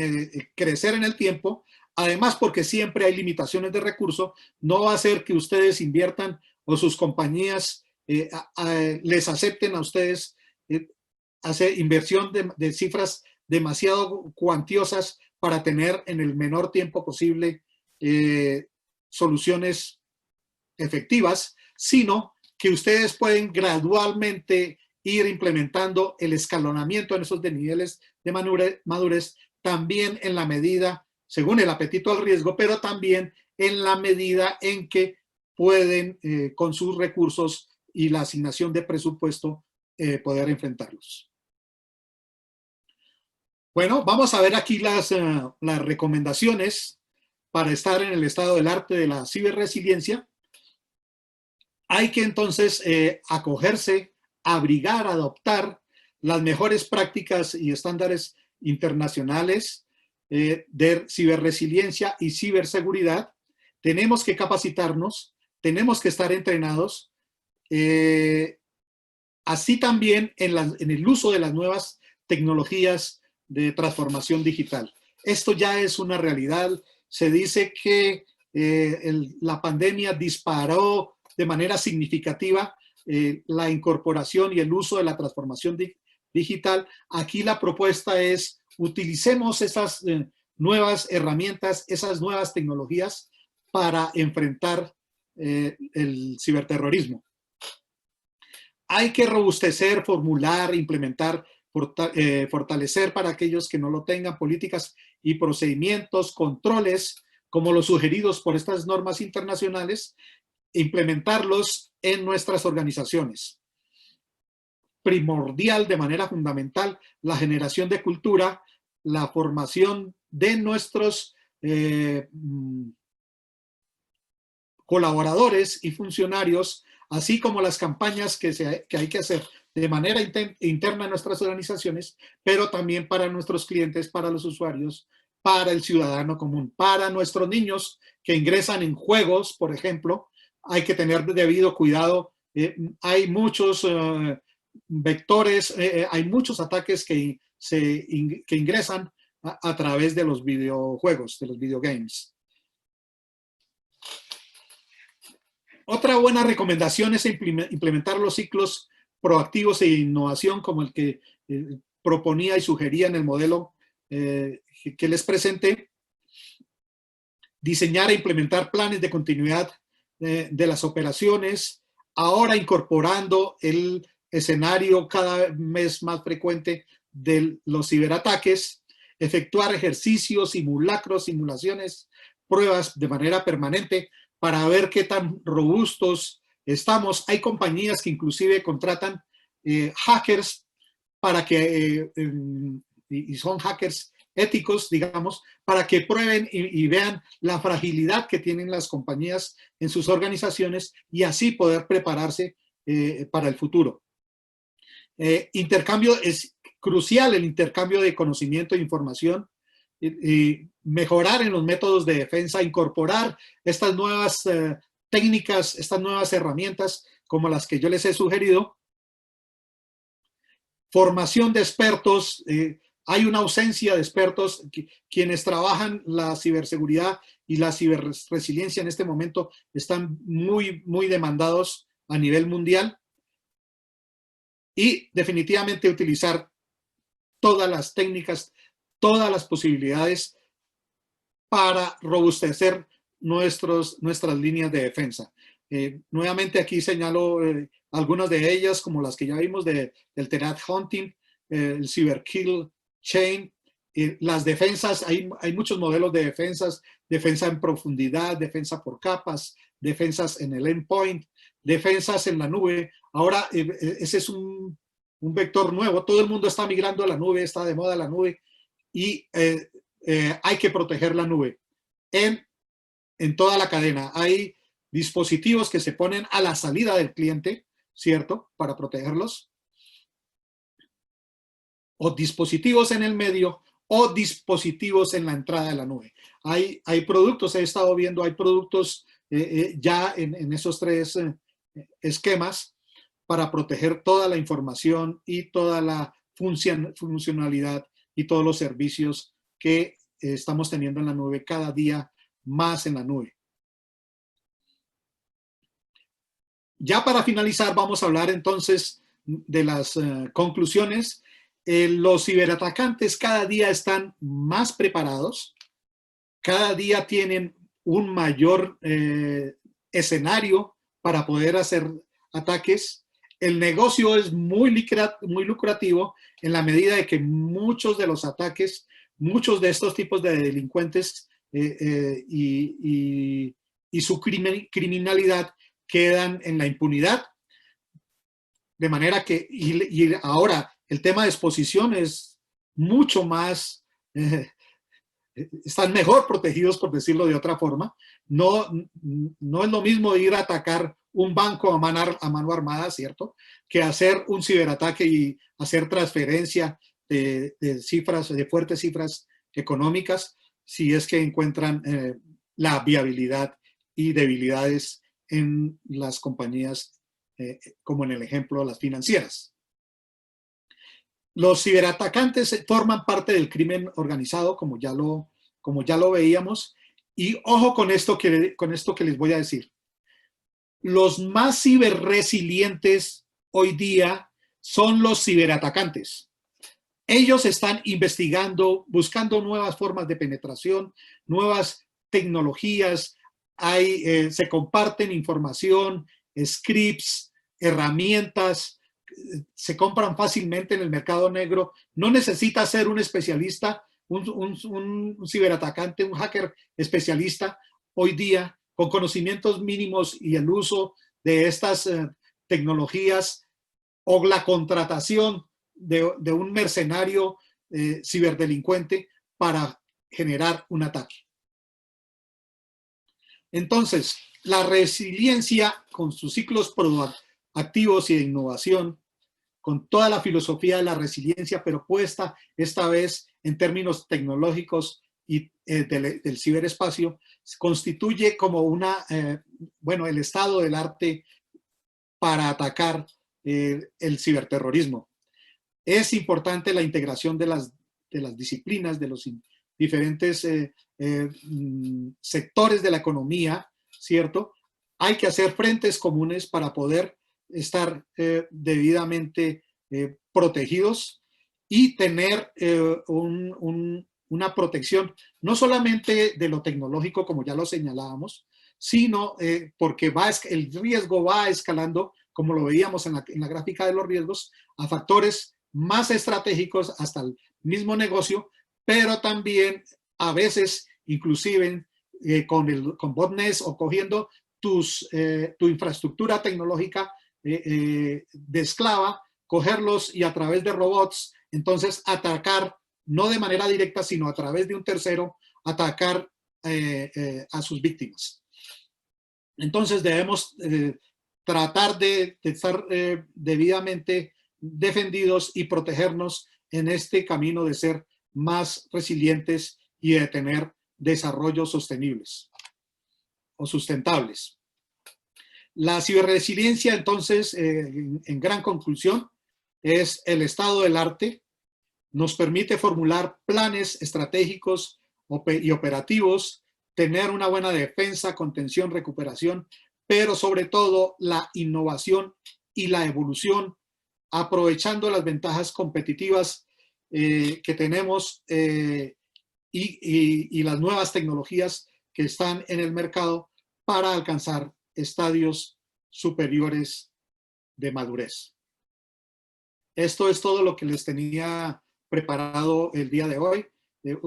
crecer en el tiempo, además porque siempre hay limitaciones de recursos. No va a ser que ustedes inviertan o sus compañías les acepten a ustedes hacer inversión de cifras demasiado cuantiosas para tener en el menor tiempo posible soluciones efectivas, sino que ustedes pueden gradualmente ir implementando el escalonamiento en esos niveles de madurez, también en la medida, según el apetito al riesgo, pero también en la medida en que pueden, con sus recursos y la asignación de presupuesto, poder enfrentarlos. Bueno, vamos a ver aquí las recomendaciones para estar en el estado del arte de la ciberresiliencia. Hay que entonces acogerse, abrigar, adoptar las mejores prácticas y estándares internacionales de ciberresiliencia y ciberseguridad. Tenemos que capacitarnos, tenemos que estar entrenados, así también en el uso de las nuevas tecnologías de transformación digital. Esto ya es una realidad. Se dice que la pandemia disparó de manera significativa la incorporación y el uso de la transformación digital. Aquí la propuesta es: utilicemos esas nuevas herramientas, esas nuevas tecnologías para enfrentar el ciberterrorismo. Hay que robustecer, formular, implementar, fortalecer para aquellos que no lo tengan políticas y procedimientos, controles, como los sugeridos por estas normas internacionales, implementarlos en nuestras organizaciones. Primordial, de manera fundamental, la generación de cultura, la formación de nuestros colaboradores y funcionarios, así como las campañas que hay que hacer de manera interna en nuestras organizaciones, pero también para nuestros clientes, para los usuarios, para el ciudadano común, para nuestros niños que ingresan en juegos, por ejemplo. Hay que tener debido cuidado. Hay muchos vectores, hay muchos ataques que ingresan a través de los videojuegos, de los videogames. Otra buena recomendación es implementar los ciclos proactivos e innovación, como el que proponía y sugería en el modelo que les presenté. Diseñar e implementar planes de continuidad de las operaciones, ahora incorporando el escenario cada vez más frecuente de los ciberataques, efectuar ejercicios, simulacros, simulaciones, pruebas de manera permanente para ver qué tan robustos estamos. Hay compañías que inclusive contratan hackers para que, y son hackers éticos, digamos, para que prueben y vean la fragilidad que tienen las compañías en sus organizaciones y así poder prepararse para el futuro. Intercambio es crucial, el intercambio de conocimiento e información, y mejorar en los métodos de defensa, incorporar estas nuevas técnicas, estas nuevas herramientas como las que yo les he sugerido. Formación de expertos. Hay una ausencia de expertos. Quienes trabajan la ciberseguridad y la ciberresiliencia en este momento están muy demandados a nivel mundial. y definitivamente utilizar todas las técnicas, todas las posibilidades para robustecer nuestras líneas de defensa. Nuevamente aquí señalo algunas de ellas, como las que ya vimos del threat hunting, el cyber kill chain, las defensas, hay muchos modelos de defensas, defensa en profundidad, defensa por capas, defensas en el endpoint, defensas en la nube. Ahora ese es un vector nuevo, todo el mundo está migrando a la nube, está de moda la nube, y hay que proteger la nube en toda la cadena. Hay dispositivos que se ponen a la salida del cliente, ¿cierto? Para protegerlos. O dispositivos en el medio o dispositivos en la entrada de la nube. Hay productos, he estado viendo, hay productos ya en esos tres esquemas para proteger toda la información y toda la funcionalidad y todos los servicios que estamos teniendo en la nube, cada día más en la nube. Ya para finalizar, vamos a hablar entonces de las conclusiones. Los ciberatacantes cada día están más preparados, cada día tienen un mayor escenario para poder hacer ataques. El negocio es muy lucrativo en la medida de que muchos de los ataques, muchos de estos tipos de delincuentes y su criminalidad quedan en la impunidad. De manera que, y ahora el tema de exposición es mucho más, están mejor protegidos, por decirlo de otra forma. No es lo mismo ir a atacar un banco a mano armada, ¿cierto?, que hacer un ciberataque y hacer transferencia de cifras, de fuertes cifras económicas, si es que encuentran la viabilidad y debilidades en las compañías, como en el ejemplo las financieras. Los ciberatacantes forman parte del crimen organizado, como ya lo veíamos, y ojo con esto que les voy a decir. Los más ciberresilientes hoy día son los ciberatacantes. Ellos están investigando, buscando nuevas formas de penetración, nuevas tecnologías, se comparten información, scripts, herramientas, se compran fácilmente en el mercado negro. No necesita ser un especialista, un ciberatacante, un hacker especialista hoy día, con conocimientos mínimos y el uso de estas tecnologías o la contratación de un mercenario ciberdelincuente para generar un ataque. Entonces, la resiliencia con sus ciclos proactivos y de innovación, con toda la filosofía de la resiliencia, pero puesta esta vez en términos tecnológicos y del ciberespacio, constituye como el estado del arte para atacar el ciberterrorismo. Es importante la integración de las disciplinas, de los diferentes sectores de la economía, ¿cierto? Hay que hacer frentes comunes para poder estar debidamente protegidos y tener una protección no solamente de lo tecnológico, como ya lo señalábamos, sino porque el riesgo va escalando, como lo veíamos en la gráfica de los riesgos, a factores más estratégicos hasta el mismo negocio, pero también a veces inclusive con botnets o cogiendo tu infraestructura tecnológica de esclava, cogerlos y a través de robots, entonces atacar, no de manera directa, sino a través de un tercero, atacar a sus víctimas. Entonces debemos tratar de estar debidamente defendidos y protegernos en este camino de ser más resilientes y de tener desarrollos sostenibles o sustentables. La ciberresiliencia, entonces, en gran conclusión, es el estado del arte. Nos permite formular planes estratégicos y operativos, tener una buena defensa, contención, recuperación, pero sobre todo la innovación y la evolución aprovechando las ventajas competitivas que tenemos y las nuevas tecnologías que están en el mercado para alcanzar estadios superiores de madurez. Esto es todo lo que les tenía preparado el día de hoy.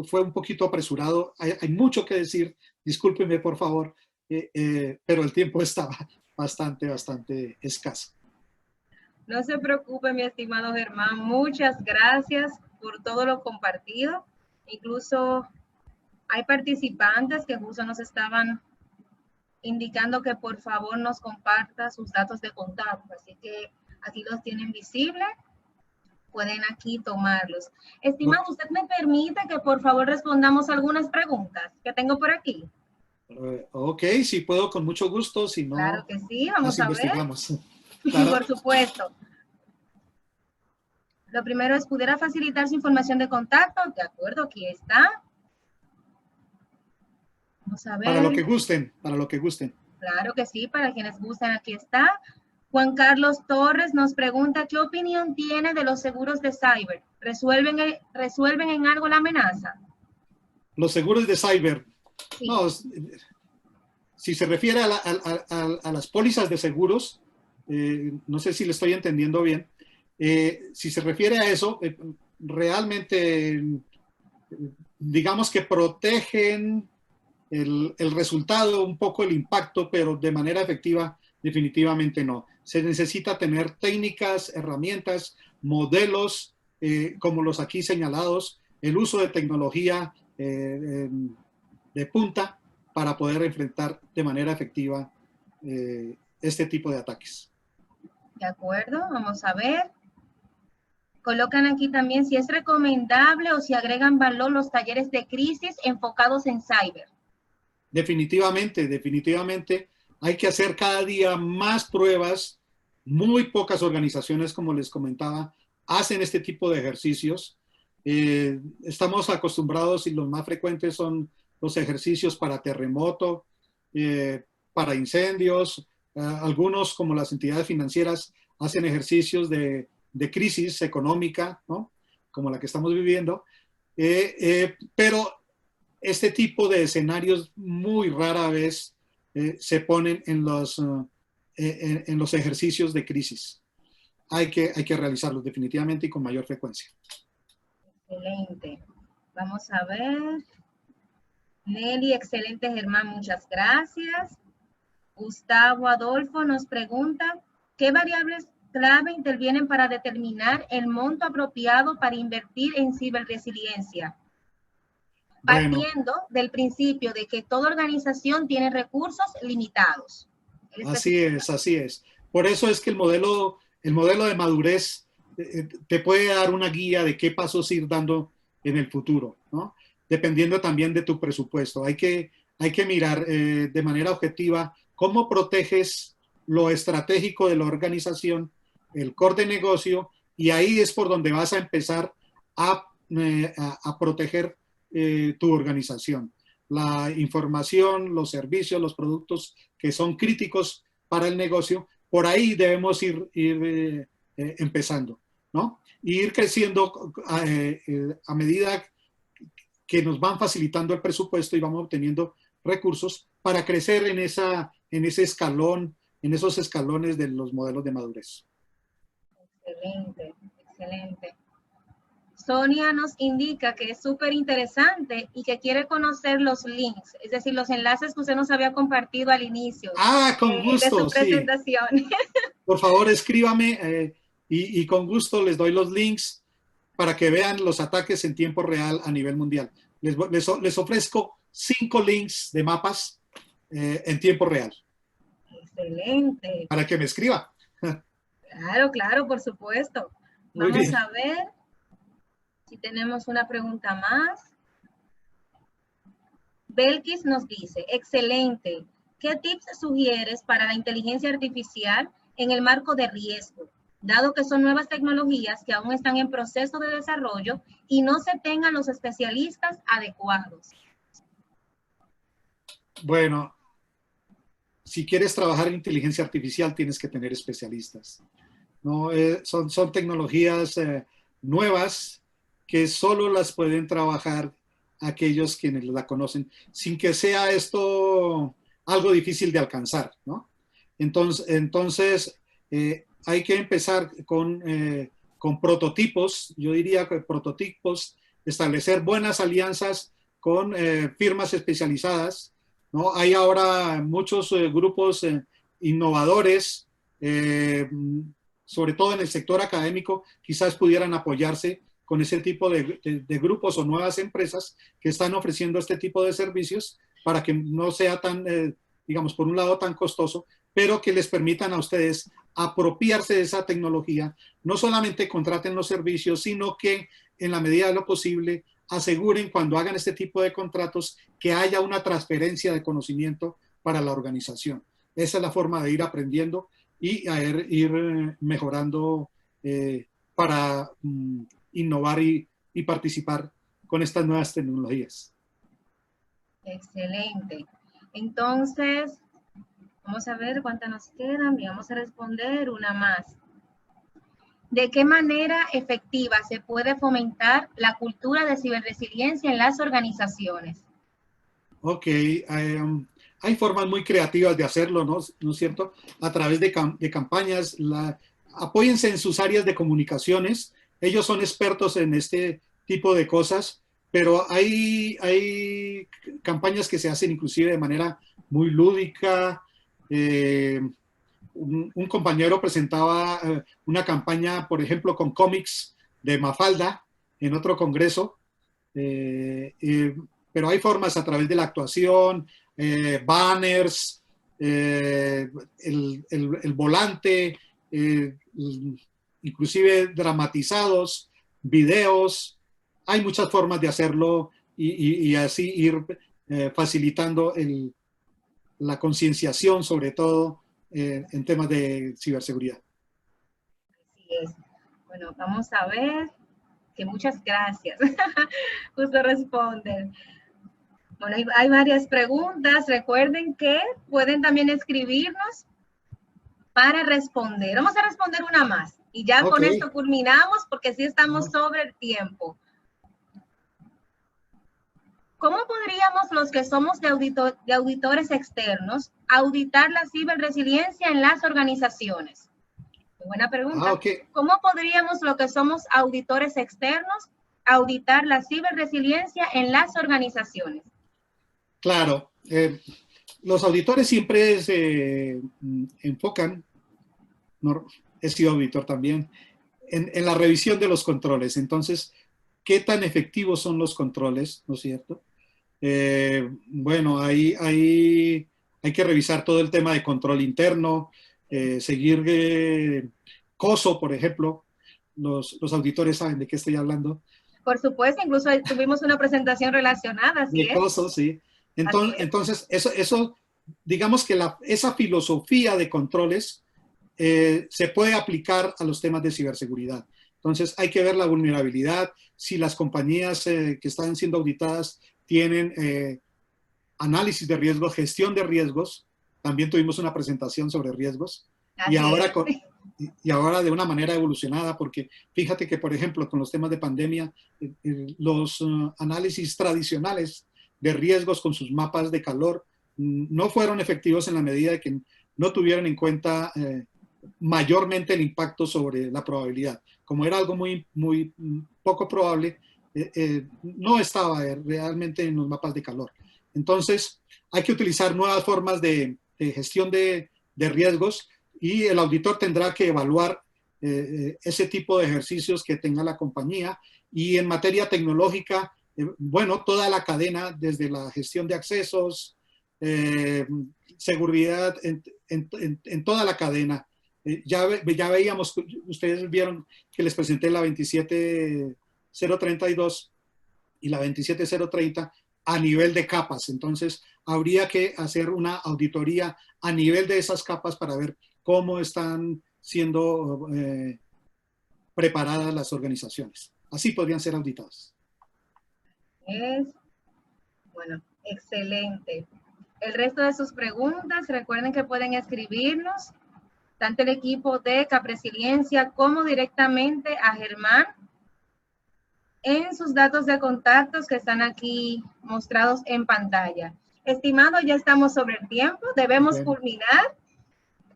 Fue un poquito apresurado, hay mucho que decir, discúlpenme por favor, pero el tiempo estaba bastante escaso. No se preocupe, mi estimado Germán, muchas gracias por todo lo compartido. Incluso hay participantes que justo nos estaban indicando que por favor nos comparta sus datos de contacto, así que aquí los tienen visibles, pueden aquí tomarlos. Estimado, ¿usted me permite que por favor respondamos algunas preguntas que tengo por aquí? Ok, si puedo, con mucho gusto, si no, claro que sí, vamos las a investigamos. ver. Claro. Por supuesto. Lo primero es, ¿pudiera facilitar su información de contacto? De acuerdo, aquí está. Vamos a ver. Para lo que gusten, para lo que gusten. Claro que sí, para quienes gustan, aquí está. Juan Carlos Torres nos pregunta, ¿qué opinión tiene de los seguros de cyber? ¿Resuelven en algo la amenaza? Los seguros de cyber. Sí. No, si se refiere a las pólizas de seguros, no sé si le estoy entendiendo bien, si se refiere a eso, realmente, digamos que protegen el resultado, un poco el impacto, pero de manera efectiva, definitivamente no. Se necesita tener técnicas, herramientas, modelos, como los aquí señalados, el uso de tecnología de punta para poder enfrentar de manera efectiva este tipo de ataques. De acuerdo, vamos a ver. Colocan aquí también si es recomendable o si agregan valor los talleres de crisis enfocados en cyber. Definitivamente hay que hacer cada día más pruebas. Muy pocas organizaciones, como les comentaba, hacen este tipo de ejercicios. Estamos acostumbrados y los más frecuentes son los ejercicios para terremoto, para incendios. Algunos, como las entidades financieras, hacen ejercicios de crisis económica, ¿no? Como la que estamos viviendo. Pero este tipo de escenarios muy rara vez se ponen en los ejercicios de crisis. Hay que realizarlos definitivamente y con mayor frecuencia. Excelente. Vamos a ver. Nelly, excelente, Germán, muchas gracias. Gustavo Adolfo nos pregunta, ¿qué variables clave intervienen para determinar el monto apropiado para invertir en ciberresiliencia? Partiendo del principio de que toda organización tiene recursos limitados. Así es. Por eso es que el modelo de madurez te puede dar una guía de qué pasos ir dando en el futuro, ¿no? Dependiendo también de tu presupuesto. Hay que mirar de manera objetiva cómo proteges lo estratégico de la organización, el core de negocio, y ahí es por donde vas a empezar a proteger tu organización. La información, los servicios, los productos que son críticos para el negocio, por ahí debemos ir empezando, ¿no? Y ir creciendo a medida que nos van facilitando el presupuesto y vamos obteniendo recursos para crecer en ese escalón, en esos escalones de los modelos de madurez. Excelente, excelente. Sonia nos indica que es súper interesante y que quiere conocer los links, es decir, los enlaces que usted nos había compartido al inicio con gusto, de su presentación. Sí. Por favor, escríbame y con gusto les doy los links para que vean los ataques en tiempo real a nivel mundial. Les ofrezco 5 links de mapas en tiempo real. Excelente. Para que me escriba. Claro, por supuesto. Vamos a ver si tenemos una pregunta más. Belkis nos dice, excelente. ¿Qué tips sugieres para la inteligencia artificial en el marco de riesgo, dado que son nuevas tecnologías que aún están en proceso de desarrollo y no se tengan los especialistas adecuados? Bueno, si quieres trabajar en inteligencia artificial tienes que tener especialistas. ¿no? Son tecnologías nuevas que solo las pueden trabajar aquellos quienes la conocen, sin que sea esto algo difícil de alcanzar, ¿no? Entonces hay que empezar con prototipos, yo diría que prototipos, establecer buenas alianzas con firmas especializadas, ¿no? Hay ahora muchos grupos innovadores, eh, sobre todo en el sector académico, quizás pudieran apoyarse con ese tipo de grupos o nuevas empresas que están ofreciendo este tipo de servicios para que no sea tan, digamos, por un lado tan costoso, pero que les permitan a ustedes apropiarse de esa tecnología, no solamente contraten los servicios, sino que en la medida de lo posible aseguren cuando hagan este tipo de contratos que haya una transferencia de conocimiento para la organización. Esa es la forma de ir aprendiendo y ir mejorando para innovar y participar con estas nuevas tecnologías. Excelente. Entonces, vamos a ver cuántas nos quedan y vamos a responder una más. ¿De qué manera efectiva se puede fomentar la cultura de ciberresiliencia en las organizaciones? Ok, hay formas muy creativas de hacerlo, ¿no? ¿No es cierto? A través de campañas, apóyense en sus áreas de comunicaciones, ellos son expertos en este tipo de cosas, pero hay campañas que se hacen inclusive de manera muy lúdica. Un compañero presentaba una campaña, por ejemplo, con cómics de Mafalda en otro congreso, eh, eh, pero hay formas a través de la actuación, banners, el volante, inclusive dramatizados, videos. Hay muchas formas de hacerlo y así ir facilitando la concienciación, sobre todo en temas de ciberseguridad. Así es. Bueno, vamos a ver, que muchas gracias. Justo responden. Bueno, hay varias preguntas. Recuerden que pueden también escribirnos para responder. Vamos a responder una más y ya Ok. con esto culminamos porque sí estamos sobre el tiempo. ¿Cómo podríamos los que somos de auditores externos auditar la ciberresiliencia en las organizaciones? Muy buena pregunta. Okay. ¿Cómo podríamos los que somos auditores externos auditar la ciberresiliencia en las organizaciones? Claro. Los auditores siempre se enfocan, no, he sido auditor también, en la revisión de los controles. Entonces, ¿qué tan efectivos son los controles? ¿No es cierto? Bueno, hay que revisar todo el tema de control interno, seguir COSO, por ejemplo. Los auditores saben de qué estoy hablando. Por supuesto, incluso tuvimos una presentación relacionada, así De es. COSO, sí. Así es. Entonces eso digamos que esa filosofía de controles se puede aplicar a los temas de ciberseguridad. Entonces hay que ver la vulnerabilidad, si las compañías que están siendo auditadas tienen análisis de riesgos, gestión de riesgos. También tuvimos una presentación sobre riesgos. Y Así ahora, es. y ahora de una manera evolucionada, porque fíjate que, por ejemplo, con los temas de pandemia, los análisis tradicionales de riesgos con sus mapas de calor no fueron efectivos en la medida de que no tuvieron en cuenta mayormente el impacto sobre la probabilidad. Como era algo muy poco probable, no estaba realmente en los mapas de calor. Entonces, hay que utilizar nuevas formas de gestión de riesgos y el auditor tendrá que evaluar ese tipo de ejercicios que tenga la compañía. Y en materia tecnológica, bueno, toda la cadena, desde la gestión de accesos, seguridad en toda la cadena. Ya veíamos, ustedes vieron que les presenté la 27032 y la 27030 a nivel de capas. Entonces, habría que hacer una auditoría a nivel de esas capas para ver cómo están siendo preparadas las organizaciones. Así podrían ser auditadas. Bueno, excelente. El resto de sus preguntas, recuerden que pueden escribirnos tanto el equipo de Capresiliencia como directamente a Germán en sus datos de contactos que están aquí mostrados en pantalla. Estimado, ya estamos sobre el tiempo, debemos culminar.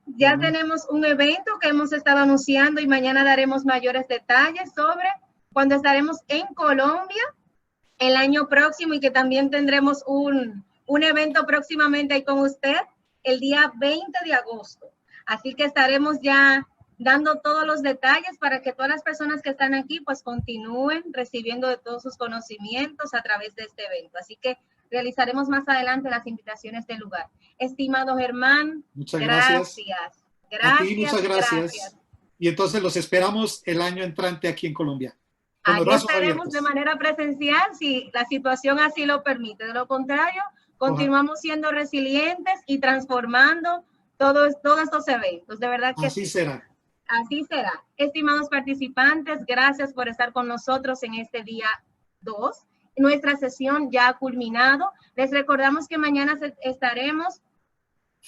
Ya tenemos un evento que hemos estado anunciando y mañana daremos mayores detalles sobre cuando estaremos en Colombia el año próximo y que también tendremos un evento próximamente ahí con usted el día 20 de agosto. Así que estaremos ya dando todos los detalles para que todas las personas que están aquí pues continúen recibiendo de todos sus conocimientos a través de este evento. Así que realizaremos más adelante las invitaciones del lugar. Estimado Germán, muchas gracias. Gracias. A ti, muchas gracias. Y entonces los esperamos el año entrante aquí en Colombia. Con los brazos abiertos. De manera presencial, si la situación así lo permite. De lo contrario, continuamos siendo resilientes y transformando todos estos eventos. De verdad que así será. Así será. Estimados participantes, gracias por estar con nosotros en este día 2. Nuestra sesión ya ha culminado. Les recordamos que mañana estaremos.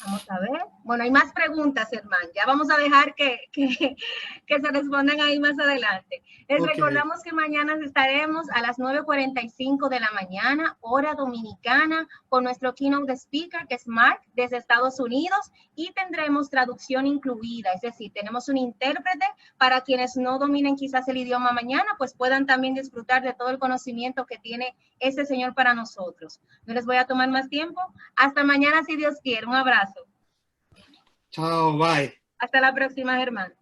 Vamos a ver. Bueno, hay más preguntas, hermano. Ya vamos a dejar que se respondan ahí más adelante. Les recordamos que mañana estaremos a las 9:45 de la mañana, hora dominicana, con nuestro keynote speaker, que es Mark, desde Estados Unidos, y tendremos traducción incluida. Es decir, tenemos un intérprete para quienes no dominen quizás el idioma mañana, pues puedan también disfrutar de todo el conocimiento que tiene ese señor para nosotros. No les voy a tomar más tiempo. Hasta mañana, si Dios quiere. Un abrazo. Chao, bye. Hasta la próxima, Germán.